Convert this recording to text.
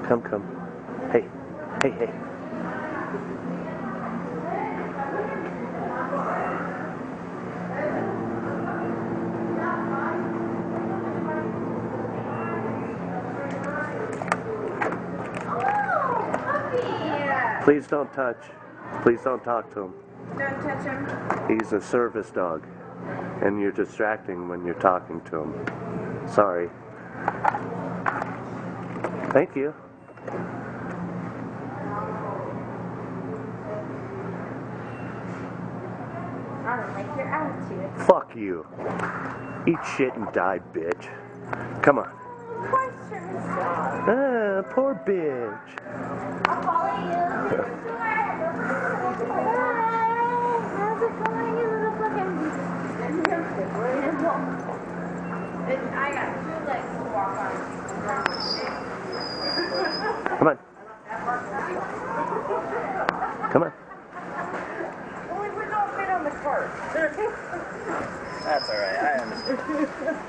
Come, come. Hey, hey, hey. Please don't touch. Please don't talk to him. Don't touch him. He's a service dog, and you're distracting when you're talking to him. Sorry. Thank you. I don't like your attitude. Fuck you. Eat shit and die, bitch. Come on. Poor service dog. Ah, poor bitch. I'll follow you. How's it going, you little fucking... I got 2 legs to walk on. Come on. Come on. Well, we don't fit on the cart. That's alright, I understand.